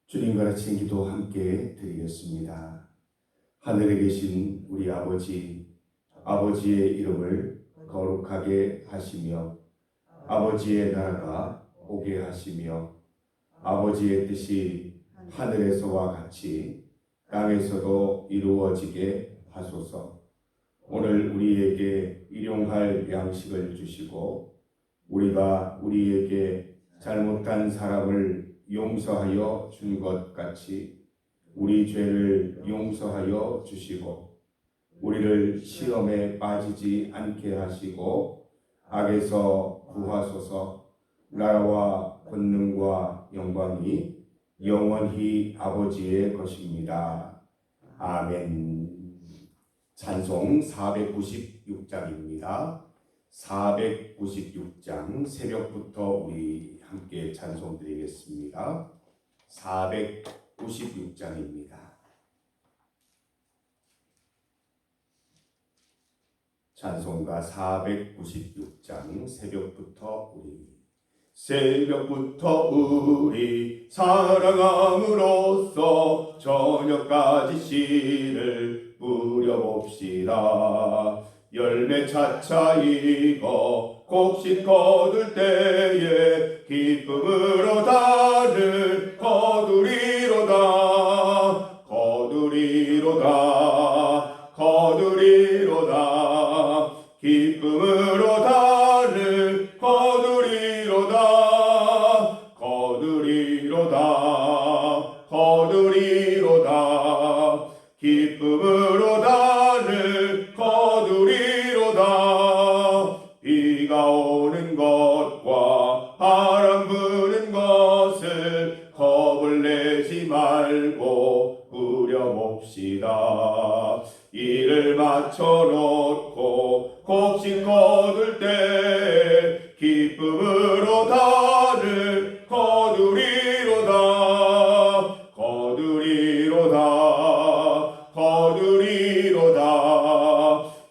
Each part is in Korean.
주님 가르친 기도 함께 드리겠습니다. 하늘에 계신 우리 아버지, 아버지의 이름을 거룩하게 하시며 아버지의 나라가 오게 하시며 아버지의 뜻이 하늘에서와 같이 땅에서도 이루어지게 하소서. 오늘 우리에게 일용할 양식을 주시고 우리가 우리에게 잘못한 사람을 용서하여 준 것 같이 우리 죄를 용서하여 주시고 우리를 시험에 빠지지 않게 하시고 악에서 구하소서. 나라와 권능과 영광이 영원히 아버지의 것입니다. 아멘. 찬송 496장입니다. 496장 새벽부터 우리 함께 찬송 드리겠습니다. 496장입니다. 찬송가 496장 새벽부터 우리 사랑함으로써 저녁까지 씨를 뿌려봅시다. 열매 차차 익어 곡식 거둘 때에 기쁨으로 달을 거두리로다. 기쁨으로 달을 거두리로다. 기쁨으로 달을 거두리로다. 비가 오는 것과 바람 부는 것을 겁을 내지 말고 뿌려봅시다. 이를 맞춰놓고 곡식 거둘 때 기쁨으로 달을 거두리로다.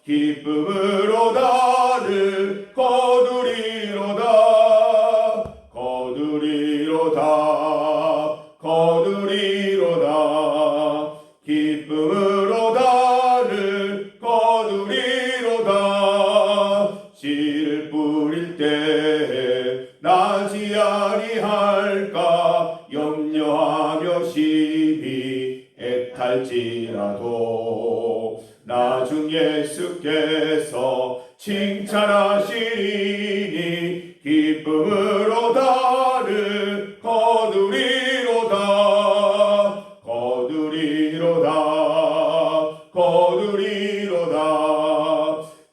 기쁨으로 달을 거두리로다. 기쁨으로 달을 거두리로다. 씨를 뿌릴 때 나지 아니할까 염려하며 심히 애탈지라도 나중 예수께서 칭찬하시니 기쁨으로 달을 거두리로다.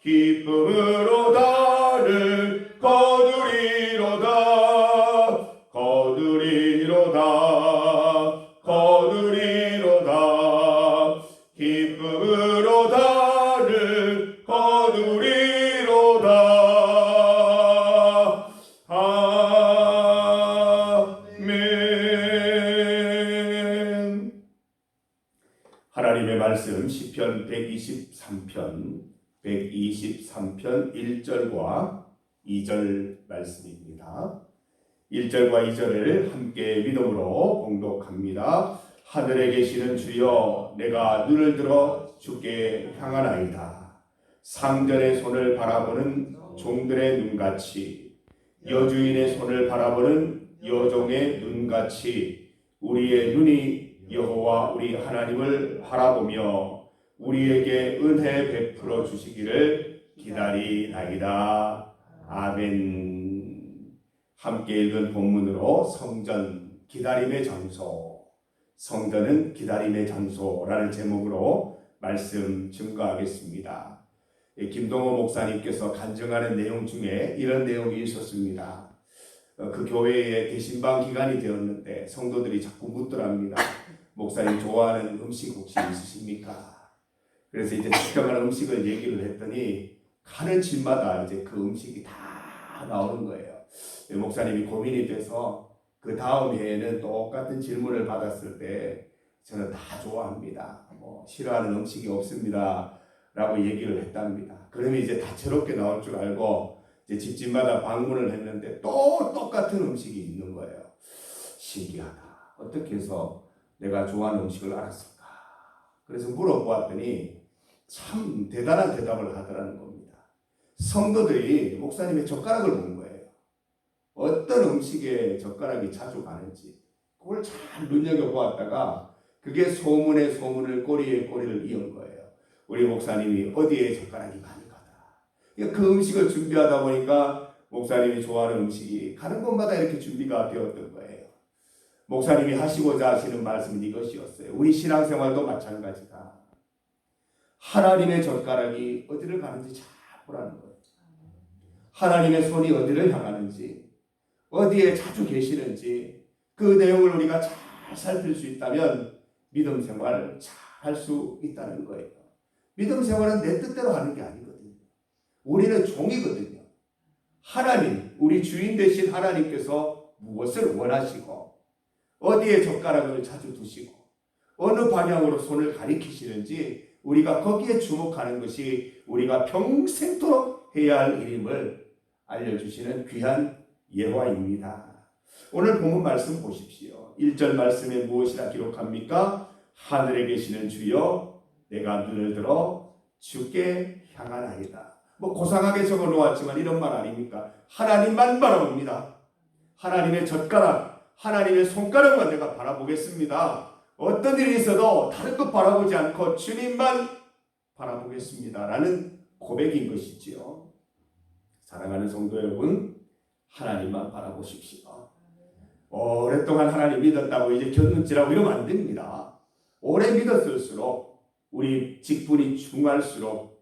기쁨으로 달을 거두리로다. 기쁨으로 달을 거두리로다. 아멘. 하나님의 말씀 시편 123편 1절과 2절 말씀입니다. 1절과 2절을 함께 믿음으로 봉독합니다. 하늘에 계시는 주여, 내가 눈을 들어 주께 향하나이다. 상전의 손을 바라보는 종들의 눈같이, 여주인의 손을 바라보는 여종의 눈같이 우리의 눈이 여호와 우리 하나님을 바라보며 우리에게 은혜 베풀어 주시기를 기다리나이다. 아멘. 함께 읽은 본문으로 성전 기다림의 장소, 성전은 기다림의 장소라는 제목으로 말씀 증거하겠습니다. 김동호 목사님께서 간증하는 내용 중에 이런 내용이 있었습니다. 그 교회에 개신방 기간이 되었는데 성도들이 자꾸 묻더랍니다. 목사님 좋아하는 음식 혹시 있으십니까? 그래서 이제 특정한 음식을 얘기를 했더니 가는 집마다 이제 그 음식이 다 나오는 거예요. 목사님이 고민이 돼서 그 다음 해에는 똑같은 질문을 받았을 때 저는 다 좋아합니다. 싫어하는 음식이 없습니다. 라고 얘기를 했답니다. 그러면 이제 다채롭게 나올 줄 알고 이제 집집마다 방문을 했는데 또 똑같은 음식이 있는 거예요. 신기하다. 어떻게 해서 내가 좋아하는 음식을 알았을까? 그래서 물어보았더니 참 대단한 대답을 하더라는 겁니다. 성도들이 목사님의 젓가락을 본 거예요. 어떤 음식에 젓가락이 자주 가는지 그걸 잘 눈여겨보았다가 그게 소문에 소문을 꼬리에 꼬리를 이은 거예요. 우리 목사님이 어디에 젓가락이 많이 가더라. 그 음식을 준비하다 보니까 목사님이 좋아하는 음식이 가는 곳마다 이렇게 준비가 되었던 거예요. 목사님이 하시고자 하시는 말씀은 이것이었어요. 우리 신앙생활도 마찬가지다. 하나님의 젓가락이 어디를 가는지 잘 보라는 거예요. 하나님의 손이 어디를 향하는지, 어디에 자주 계시는지 그 내용을 우리가 잘 살필 수 있다면 믿음 생활을 잘 할 수 있다는 거예요. 믿음 생활은 내 뜻대로 하는 게 아니거든요. 우리는 종이거든요. 하나님, 우리 주인 되신 하나님께서 무엇을 원하시고 어디에 젓가락을 자주 두시고 어느 방향으로 손을 가리키시는지 우리가 거기에 주목하는 것이 우리가 평생토록 해야 할 일임을 알려주시는 귀한 예화입니다. 오늘 본문 말씀 보십시오. 1절 말씀에 무엇이라 기록합니까? 하늘에 계시는 주여 내가 눈을 들어 주께 향하나이다. 고상하게 적어 놓았지만 이런 말 아닙니까? 하나님만 바라봅니다. 하나님의 젓가락, 하나님의 손가락만 내가 바라보겠습니다. 어떤 일이 있어도 다른 것 바라보지 않고 주님만 바라보겠습니다. 라는 고백인 것이지요. 사랑하는 성도 여러분, 하나님만 바라보십시오. 오랫동안 하나님 믿었다고 이제 견눈질하고 이러면 안 됩니다. 오래 믿었을수록 우리 직분이 중할수록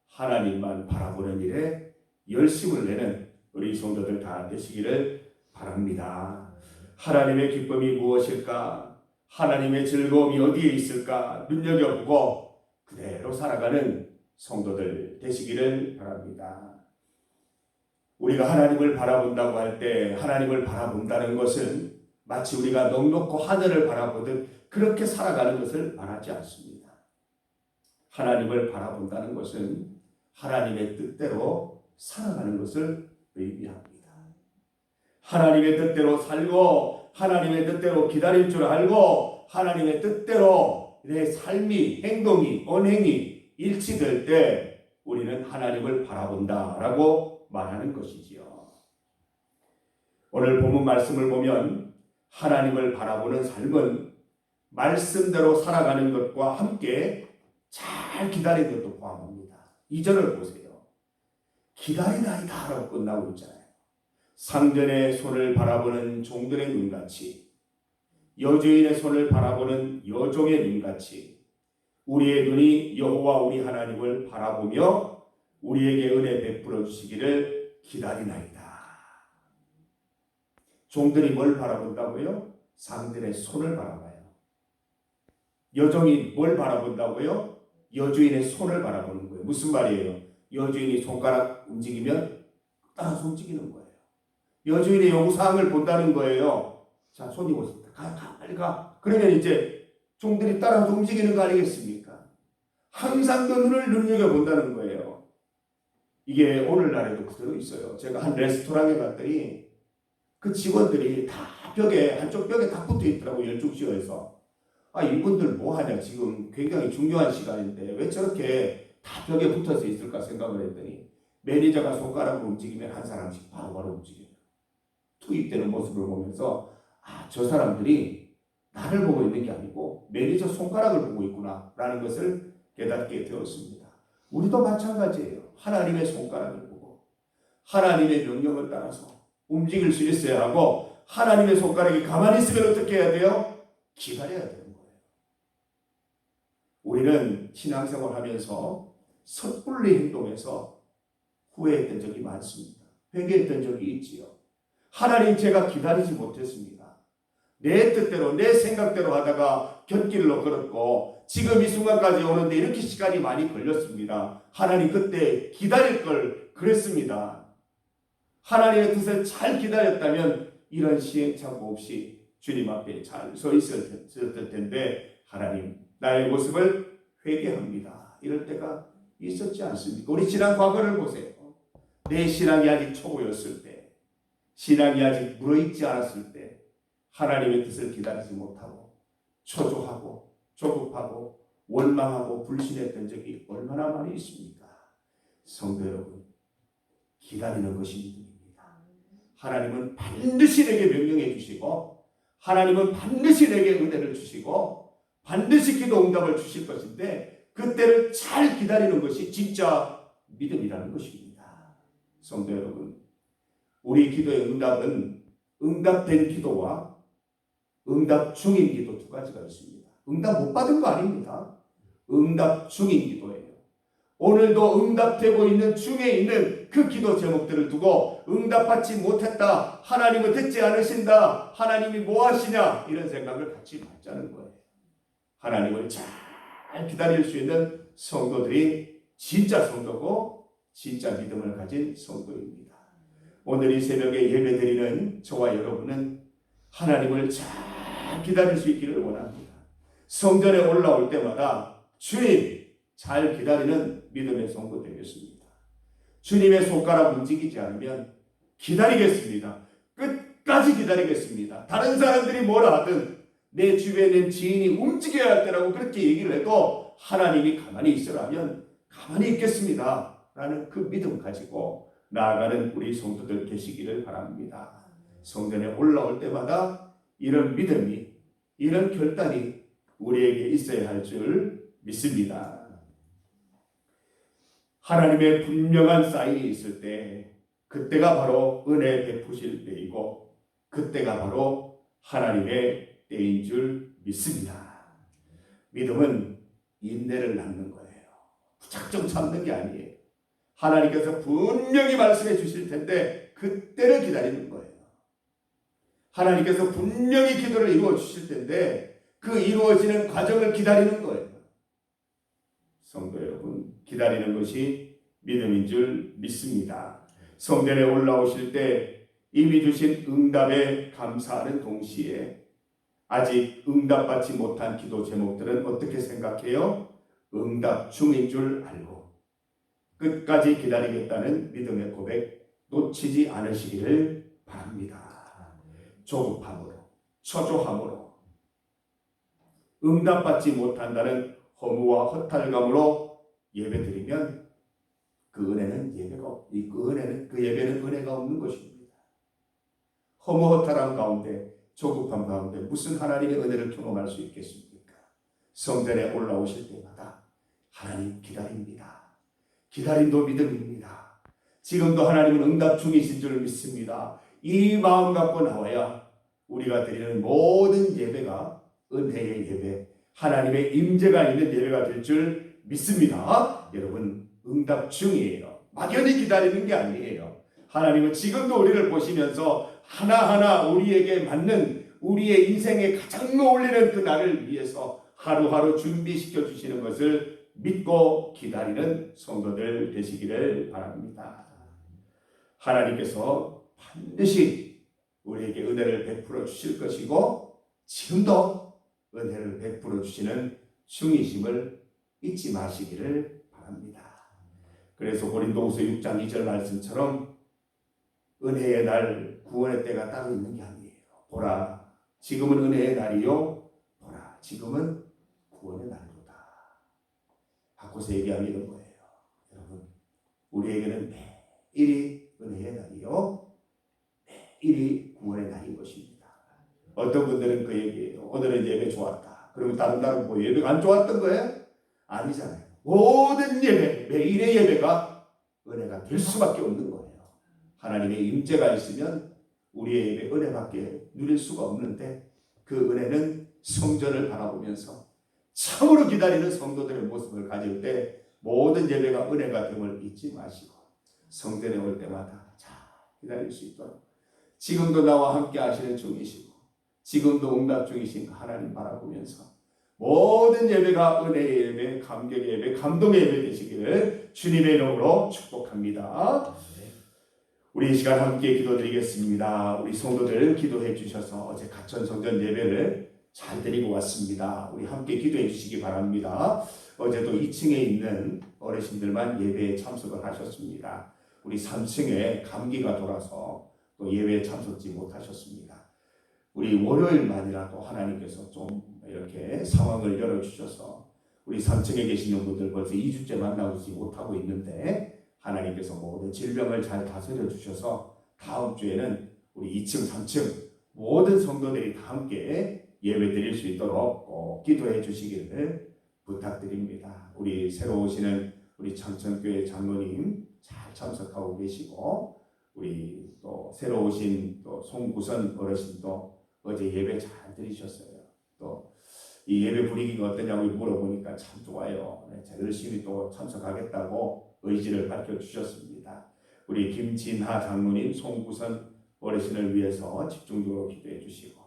하나님만 바라보는 일에 열심을 내는 우리 성도들 다 되시기를 바랍니다. 하나님의 기쁨이 무엇일까? 하나님의 즐거움이 어디에 있을까? 눈여겨보고 그대로 살아가는 성도들 되시기를 바랍니다. 우리가 하나님을 바라본다고 할 때 하나님을 바라본다는 것은 마치 우리가 넉넉고 하늘을 바라보듯 그렇게 살아가는 것을 말하지 않습니다. 하나님을 바라본다는 것은 하나님의 뜻대로 살아가는 것을 의미합니다. 하나님의 뜻대로 살고 하나님의 뜻대로 기다릴 줄 알고 하나님의 뜻대로 내 삶이, 행동이, 언행이 일치될 때 우리는 하나님을 바라본다라고 말하는 것이지요. 오늘 본문 말씀을 보면 하나님을 바라보는 삶은 말씀대로 살아가는 것과 함께 잘 기다리는 것도 포함합니다. 2절을 보세요. 기다리나이다 라고 끝나고 있잖아요. 상전의 손을 바라보는 종들의 눈같이 여주인의 손을 바라보는 여종의 눈같이 우리의 눈이 여호와 우리 하나님을 바라보며 우리에게 은혜 베풀어 주시기를 기다리나이다. 종들이 뭘 바라본다고요? 상전의 손을 바라봐요. 여종이 뭘 바라본다고요? 여주인의 손을 바라보는 거예요. 무슨 말이에요? 여주인이 손가락 움직이면 따라서 움직이는 거예요. 여주인의 요구사항을 본다는 거예요. 자, 손이 오셨다. 가, 빨리 가. 그러면 이제 종들이 따라서 움직이는 거 아니겠습니까? 항상 그 눈을 눈여겨본다는 거예요. 이게 오늘날에도 그대로 있어요. 제가 한 레스토랑에 갔더니 그 직원들이 다 한쪽 벽에 다 붙어 있더라고요. 12시에서. 이분들 뭐 하냐. 지금 굉장히 중요한 시간인데 왜 저렇게 다 벽에 붙어서 있을까 생각을 했더니 매니저가 손가락을 움직이면 한 사람씩 바로바로 움직여요. 투입되는 모습을 보면서 저 사람들이 나를 보고 있는 게 아니고 매니저 손가락을 보고 있구나 라는 것을 깨닫게 되었습니다. 우리도 마찬가지예요. 하나님의 손가락을 보고 하나님의 명령을 따라서 움직일 수 있어야 하고 하나님의 손가락이 가만히 있으면 어떻게 해야 돼요? 기다려야 되는 거예요. 우리는 신앙생활 하면서 섣불리 행동해서 후회했던 적이 많습니다. 회개했던 적이 있지요. 하나님 제가 기다리지 못했습니다. 내 뜻대로 내 생각대로 하다가 곁길로 걸었고 지금 이 순간까지 오는데 이렇게 시간이 많이 걸렸습니다. 하나님 그때 기다릴 걸 그랬습니다. 하나님의 뜻을 잘 기다렸다면 이런 시행착오 없이 주님 앞에 잘 서 있었을 텐데 하나님 나의 모습을 회개합니다. 이럴 때가 있었지 않습니까? 우리 지난 과거를 보세요. 내 신앙이 아직 초보였을 때 신앙이 아직 무너있지 않았을 때 하나님의 뜻을 기다리지 못하고 초조하고 조급하고 원망하고 불신했던 적이 얼마나 많이 있습니까? 성도 여러분, 기다리는 것이 믿음입니다. 하나님은 반드시 내게 명령해 주시고 하나님은 반드시 내게 은혜를 주시고 반드시 기도 응답을 주실 것인데 그때를 잘 기다리는 것이 진짜 믿음이라는 것입니다. 성도 여러분, 우리 기도의 응답은 응답된 기도와 응답 중인 기도 두 가지가 있습니다. 응답 못 받은 거 아닙니다. 응답 중인 기도예요. 오늘도 응답되고 있는 중에 있는 그 기도 제목들을 두고 응답받지 못했다, 하나님은 듣지 않으신다, 하나님이 뭐 하시냐 이런 생각을 갖지 말자는 거예요. 하나님을 잘 기다릴 수 있는 성도들이 진짜 성도고 진짜 믿음을 가진 성도입니다. 오늘 이 새벽에 예배드리는 저와 여러분은 하나님을 잘 기다릴 수 있기를 원합니다. 성전에 올라올 때마다 주님 잘 기다리는 믿음의 성도 되겠습니다. 주님의 손가락 움직이지 않으면 기다리겠습니다. 끝까지 기다리겠습니다. 다른 사람들이 뭐라 하든 내 주변에 지인이 움직여야 할 때라고 그렇게 얘기를 해도 하나님이 가만히 있으라면 가만히 있겠습니다. 라는 그 믿음 가지고 나아가는 우리 성도들 되시기를 바랍니다. 성전에 올라올 때마다 이런 믿음이, 이런 결단이 우리에게 있어야 할 줄 믿습니다. 하나님의 분명한 사인이 있을 때 그때가 바로 은혜 베푸실 때이고 그때가 바로 하나님의 때인 줄 믿습니다. 믿음은 인내를 낳는 거예요. 무작정 참는 게 아니에요. 하나님께서 분명히 말씀해 주실 텐데 그때를 기다리는 거예요. 하나님께서 분명히 기도를 이루어 주실 텐데 그 이루어지는 과정을 기다리는 거예요. 성도 여러분, 기다리는 것이 믿음인 줄 믿습니다. 성전에 올라오실 때 이미 주신 응답에 감사하는 동시에 아직 응답받지 못한 기도 제목들은 어떻게 생각해요? 응답 중인 줄 알고 끝까지 기다리겠다는 믿음의 고백 놓치지 않으시기를 바랍니다. 조급함으로, 초조함으로, 응답받지 못한다는 허무와 허탈감으로 예배드리면 그 은혜는 그 예배는 은혜가 없는 것입니다. 허무 허탈한 가운데, 조급함 가운데 무슨 하나님의 은혜를 경험할 수 있겠습니까? 성전에 올라오실 때마다 하나님 기다립니다. 기다림도 믿음입니다. 지금도 하나님은 응답 중이신 줄 믿습니다. 이 마음 갖고 나와야 우리가 드리는 모든 예배가 은혜의 예배, 하나님의 임재가 있는 예배가 될 줄 믿습니다. 여러분, 응답 중이에요. 막연히 기다리는 게 아니에요. 하나님은 지금도 우리를 보시면서 하나하나 우리에게 맞는 우리의 인생에 가장 어울리는 그 날을 위해서 하루하루 준비시켜 주시는 것을 믿고 기다리는 성도들 되시기를 바랍니다. 하나님께서 반드시 우리에게 은혜를 베풀어 주실 것이고 지금도 은혜를 베풀어 주시는 중이심을 잊지 마시기를 바랍니다. 그래서 고린도후서 6장 2절 말씀처럼 은혜의 날, 구원의 때가 따로 있는 게 아니에요. 보라, 지금은 은혜의 날이요. 보라, 지금은 구원의 날이로다. 바꿔서 얘기하면 이런 거예요. 여러분, 우리에게는 매일이 은혜의 날이요. 매일이 구원의 날인 것입니다. 어떤 분들은 그 얘기예요. 오늘은 예배 좋았다. 그리고 다른 날은 뭐 예배가 안 좋았던 거예요? 아니잖아요. 모든 예배, 매일의 예배가 은혜가 될 수밖에 없는 거예요. 하나님의 임재가 있으면 우리의 예배 은혜밖에 누릴 수가 없는데 그 은혜는 성전을 바라보면서 참으로 기다리는 성도들의 모습을 가질 때 모든 예배가 은혜가 됨을 잊지 마시고 성전에 올 때마다 잘 기다릴 수 있도록 지금도 나와 함께 하시는 중이시고 지금도 응답 중이신 하나님 바라보면서 모든 예배가 은혜의 예배, 감격의 예배, 감동의 예배 되시기를 주님의 이름으로 축복합니다. 우리 이 시간 함께 기도드리겠습니다. 우리 성도들 기도해 주셔서 어제 가천성전 예배를 잘 드리고 왔습니다. 우리 함께 기도해 주시기 바랍니다. 어제도 2층에 있는 어르신들만 예배에 참석을 하셨습니다. 우리 3층에 감기가 돌아서 또 예배에 참석지 못하셨습니다. 우리 월요일만이라도 하나님께서 좀 이렇게 상황을 열어주셔서 우리 3층에 계시는 분들 벌써 2주째 만나지 못하고 있는데 하나님께서 모든 질병을 잘 다스려 주셔서 다음 주에는 우리 2층, 3층 모든 성도들이 다 함께 예배 드릴 수 있도록 꼭 기도해 주시기를 부탁드립니다. 우리 새로 오시는 우리 창천교회 장로님 잘 참석하고 계시고 우리 또 새로 오신 또 송구선 어르신도 어제 예배 잘 드리셨어요. 또 이 예배 분위기가 어떠냐고 물어보니까 참 좋아요. 네, 열심히 또 참석하겠다고 의지를 밝혀주셨습니다. 우리 김진하 장로님, 송구선 어르신을 위해서 집중적으로 기도해 주시고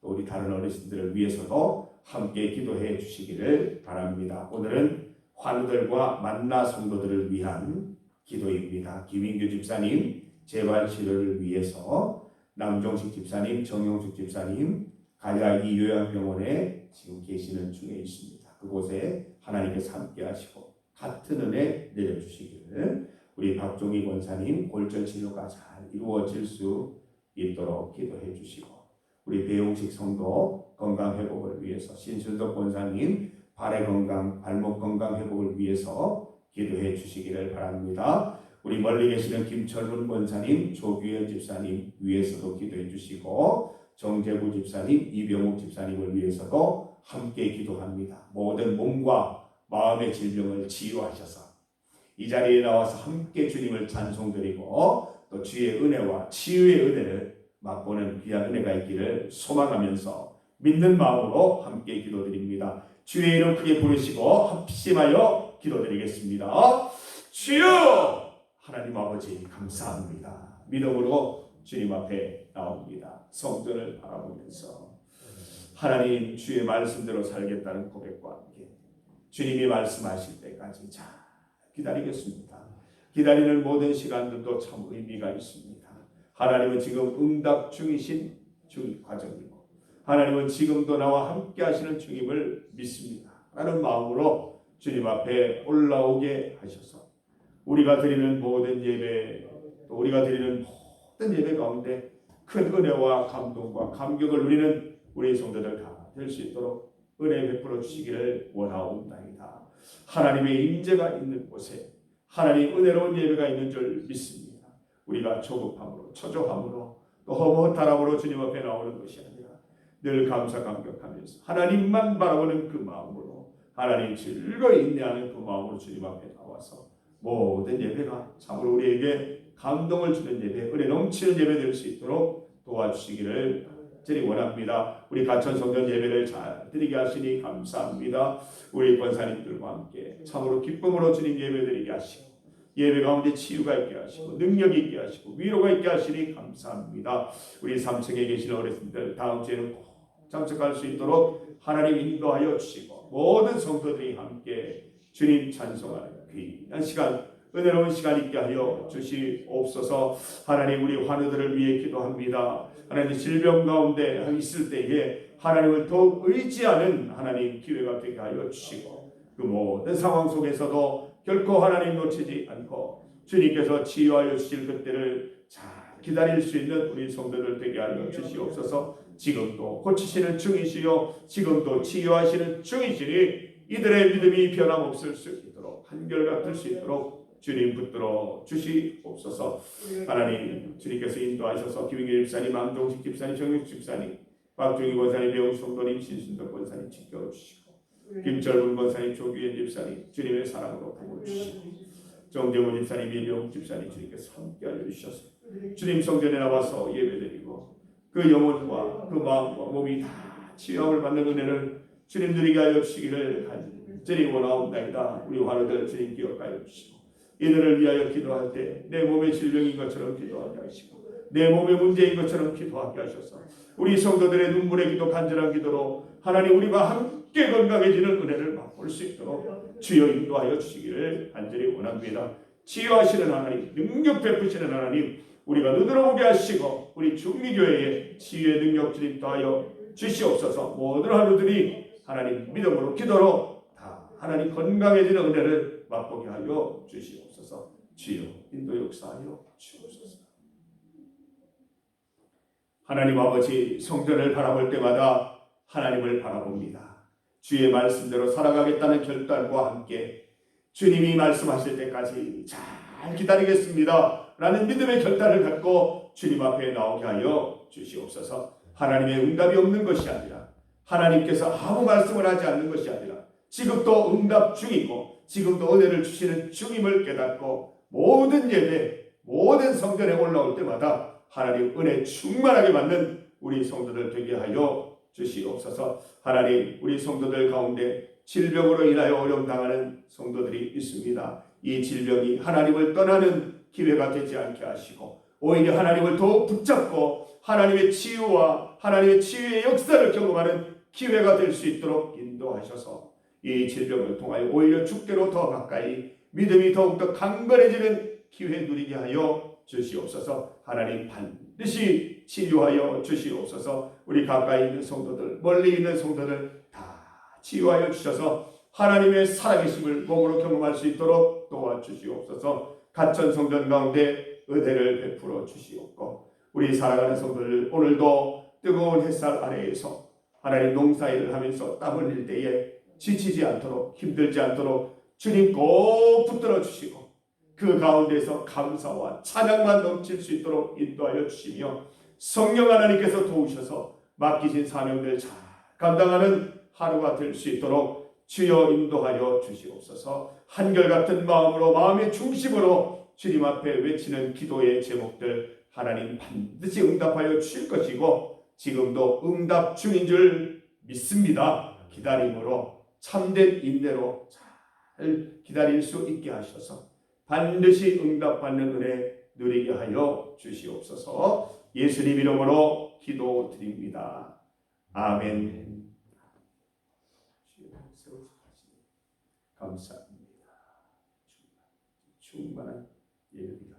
또 우리 다른 어르신들을 위해서도 함께 기도해 주시기를 바랍니다. 오늘은 환우들과 만나 성도들을 위한 기도입니다. 김인규 집사님 재발 치료를 위해서 남종식 집사님, 정용숙 집사님 가야 이 요양병원에 지금 계시는 중에 있습니다. 그곳에 하나님께서 함께 하시고 같은 은혜 내려주시기를 우리 박종희 권사님 골절 치료가 잘 이루어질 수 있도록 기도해 주시고 우리 배용식 성도 건강 회복을 위해서 신순덕 권사님 발의 건강, 발목 건강 회복을 위해서 기도해 주시기를 바랍니다. 우리 멀리 계시는 김철문 권사님, 조규현 집사님 위해서도 기도해 주시고 정재구 집사님, 이병욱 집사님을 위해서도 함께 기도합니다. 모든 몸과 마음의 질병을 치유하셔서 이 자리에 나와서 함께 주님을 찬송드리고 또 주의 은혜와 치유의 은혜를 맛보는 귀한 은혜가 있기를 소망하면서 믿는 마음으로 함께 기도드립니다. 주의 이름 크게 부르시고 합심하여 기도드리겠습니다. 주여! 하나님 아버지 감사합니다. 믿음으로 주님 앞에 나옵니다. 성전을 바라보면서 하나님 주의 말씀대로 살겠다는 고백과 함께 주님이 말씀하실 때까지 잘 기다리겠습니다. 기다리는 모든 시간들도 참 의미가 있습니다. 하나님은 지금 응답 중이신 과정이고 하나님은 지금도 나와 함께 하시는 중임을 믿습니다. 라는 마음으로 주님 앞에 올라오게 하셔서 우리가 드리는 모든 예배 또 우리가 드리는 모든 예배 가운데 큰 은혜와 감동과 감격을 누리는 우리 성도들 다 될 수 있도록 은혜 베풀어 주시기를 원하옵나이다. 하나님의 임재가 있는 곳에 하나님 은혜로운 예배가 있는 줄 믿습니다. 우리가 조급함으로 초조함으로 또 허무허탈함으로 주님 앞에 나오는 것이 아니라 늘 감사 감격하면서 하나님만 바라보는 그 마음으로 하나님 즐거이 인내하는 그 마음으로 주님 앞에 나와서 모든 예배가 참으로 우리에게 감동을 주는 예배, 은혜 넘치는 예배 될 수 있도록 도와주시기를 간절히 원합니다. 우리 가천 성전 예배를 잘 드리게 하시니 감사합니다. 우리 권사님들과 함께 참으로 기쁨으로 주님 예배드리게 하시고 예배 가운데 치유가 있게 하시고 능력이 있게 하시고 위로가 있게 하시니 감사합니다. 우리 3층에 계시는 어르신들 다음 주에는 꼭 참석할 수 있도록 하나님 인도하여 주시고 모든 성도들이 함께 주님 찬송하는 귀한 시간 은혜로운 시간 있게 하여 주시옵소서. 하나님 우리 환우들을 위해 기도합니다. 하나님 질병 가운데 있을 때에 하나님을 더욱 의지하는 하나님 기회가 되게 하여 주시고 그 모든 상황 속에서도 결코 하나님 놓치지 않고 주님께서 치유하여 주실 그때를 잘 기다릴 수 있는 우리 성도들 되게 하여 주시옵소서. 지금도 고치시는 중이시요 지금도 치유하시는 중이시니 이들의 믿음이 변함없을 수 있도록 한결같을 수 있도록 주님 붙들어 주시옵소서. 하나님 주님께서 인도하셔서 김인규 집사님, 남종식 집사님, 정육 집사님, 박종희 권사님, 배우 성도님, 신순덕 권사님 지켜주시고 김철문 권사님, 조규현 집사님 주님의 사랑으로 부어주시고 정재원 집사님, 이병욱 집사님 주님께서 함께하여 주셔서 주님 성전에 나와서 예배드리고 그 영혼과 그 마음과 몸이 다 치유함을 받는 은혜를 주님 누리게 하여 주시기를 간절히 원하옵나이다. 우리 환우들 주님 기억하여 주시고 이들을 위하여 기도할 때 내 몸의 질병인 것처럼 기도하게 하시고 내 몸의 문제인 것처럼 기도하게 하셔서 우리 성도들의 눈물의 기도 간절한 기도로 하나님 우리가 함께 건강해지는 은혜를 맛볼 수 있도록 주여 인도하여 주시기를 간절히 원합니다. 치유하시는 하나님, 능력 베푸시는 하나님, 우리가 눈으로 보게 하시고 우리 중미교회에 치유의 능력 주님 더하여 주시옵소서. 모든 하루들이 하나님 믿음으로 기도로 다 하나님 건강해지는 은혜를 맛보게 하여 주시옵소서. 주여 인도 역사하여 주옵소서. 하나님 아버지, 성전을 바라볼 때마다 하나님을 바라봅니다. 주의 말씀대로 살아가겠다는 결단과 함께 주님이 말씀하실 때까지 잘 기다리겠습니다 라는 믿음의 결단을 갖고 주님 앞에 나오게 하여 주시옵소서. 하나님의 응답이 없는 것이 아니라, 하나님께서 아무 말씀을 하지 않는 것이 아니라 지금도 응답 중이고 지금도 은혜를 주시는 중임을 깨닫고 모든 예배, 모든 성전에 올라올 때마다 하나님 은혜 충만하게 받는 우리 성도들 되게 하여 주시옵소서. 하나님, 우리 성도들 가운데 질병으로 인하여 어려움 당하는 성도들이 있습니다. 이 질병이 하나님을 떠나는 기회가 되지 않게 하시고 오히려 하나님을 더욱 붙잡고 하나님의 치유와 하나님의 치유의 역사를 경험하는 기회가 될 수 있도록 인도하셔서 이 질병을 통하여 오히려 주께로 더 가까이 믿음이 더욱더 강건해지는 기회 누리게 하여 주시옵소서. 하나님 반드시 치유하여 주시옵소서. 우리 가까이 있는 성도들, 멀리 있는 성도들 다 치유하여 주셔서 하나님의 살아계심을 몸으로 경험할 수 있도록 도와주시옵소서. 갇힌 성전 가운데 은혜를 베풀어 주시옵고 우리 살아가는 성도들 오늘도 뜨거운 햇살 아래에서 하나님 농사일을 하면서 땀 흘릴 때에 지치지 않도록, 힘들지 않도록 주님 꼭 붙들어 주시고 그 가운데서 감사와 찬양만 넘칠 수 있도록 인도하여 주시며 성령 하나님께서 도우셔서 맡기신 사명들 잘 감당하는 하루가 될 수 있도록 주여 인도하여 주시옵소서. 한결같은 마음으로, 마음의 중심으로 주님 앞에 외치는 기도의 제목들 하나님 반드시 응답하여 주실 것이고 지금도 응답 중인 줄 믿습니다. 기다림으로, 참된 인내로 잘 기다릴 수 있게 하셔서 반드시 응답받는 은혜 누리게 하여 주시옵소서. 예수님 이름으로 기도드립니다. 아멘. 감사합니다. 충만한 예배가